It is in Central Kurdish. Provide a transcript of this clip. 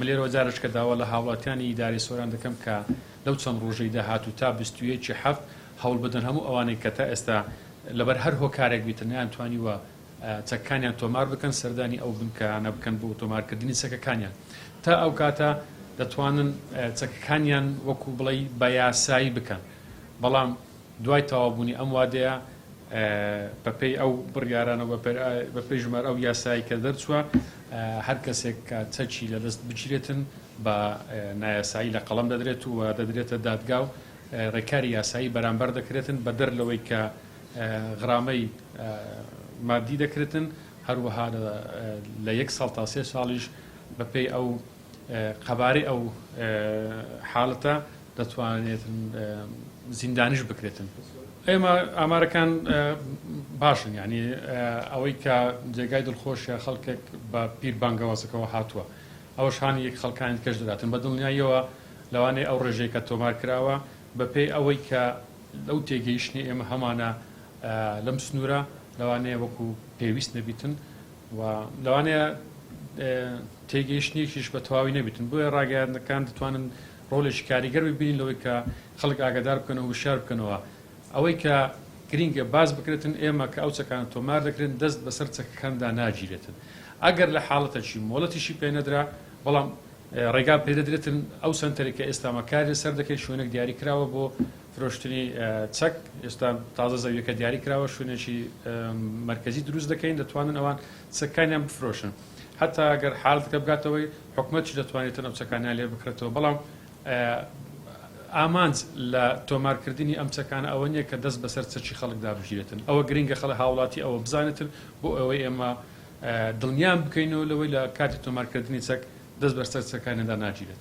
ملێرەوە جارش کە داوا لە هاوڵاتیانی ئیداری سۆران دەکەم کە لەو چەند ڕۆژەی داهاتوو تا 21 هەفت هەوڵ بدەن هەموو ئەوانەی کە تا ئێستا لەبەر هەر هۆکارێک بیتن نەیانتوانیوە چەکەکانیان تۆمار بکەن سەردانی ئەو بنکانە بکەن بۆ تۆمارکردنی چەکەکانیان تا ئەو کاتە دەتوانن چەکەکانیان وەکو بڵێ بە یاسایی بکەن بەڵام دوای تەواوبوونی ئەم وادەیە بەپێی ئەو بڕیارانە بەپێی ژمار ئەو یاسایی کە دەرچووە هەر کەسێک کە چەکی لەدەست بگیرێتن بە نایاسایی لە قەڵەم دەدرێت و دەدرێتە دادگا و ڕێکاری یاسایی بەرامبەر دەکرێتن بە دەر لەوەی کە غرامەی مادی دەکرێتن هەروەها لە 1 ساڵ تا 3 ساڵیش بەپێی ئەو قەبارەی ئەو حاڵەتە دەتوانێت زیندانیش بکرێتن. ئێمە ئامارەکان باشن یعنی ئەوەی کە جێگای دڵخۆشیە خەڵکێک بە پیر بانگەوازەکەەوە هاتووە ئەوەش هاانی یەک خەڵکانی کەش دەداتن بە دڵنیاییەوە لەوانەیە ئەو ڕێژەیە کە تۆمار کراوە بەپێی ئەوەی کە لەو تێگەیشتنی ئێمە هەمانە لەم سنوورە لەوانەیە وەکو پێویست نەبیتن و لەوانەیە تێگەیشتنیشیش بە تەواوی نەبیتن بۆیە ڕاگەیاندەکان دەتوانن ڕۆڵێکی کاریگەر ببینین لەوەی کە خەڵک ئاگادار بکەنەوە و شار بکەنەوە ئەوەی کە گرینگە باز بکرێتن ئێمە کە ئەو چەکان تۆمار دەکرێن دەست بەسەر چەکەکاندا ناگیرێتن ئەگەر لە حاڵەتەکی مۆڵەتیشی پێ نەدرا بەڵام ڕێگا پێدەدرێتن ئەو سنتەرێک کە ئێستا مەکاری سەر دەکەیت شوێنێک دیاری کراوە بۆ فرۆشتنی چەک ئێستا تازە زەویەکە دیاری کراوە شوێنێکی مرکزی دروست دەکەین دەتوانن ئەوان چەکەکانیان بفرۆشن حتا ئەگەر حاڵەتەکە بگاتەوەی حکومەتی دەتوانێتن ئەم چەکانیان لێ بکرێتەوە بەڵام ئامانج لە تۆمارکردنی ئەم چەکانە ئەوە نییە کە دەست بەسەر چەکی خەڵکدا بژێتن ئەوە گرینگە خەڵک هاوڵاتی ئەوە بزانێتن بۆ ئەوەی ئێمە دڵنیان بکەینەوە لەوەی لە کاتی تۆمارکردنی چەک دەست بەسەر چەکانێدا ناگیرێت.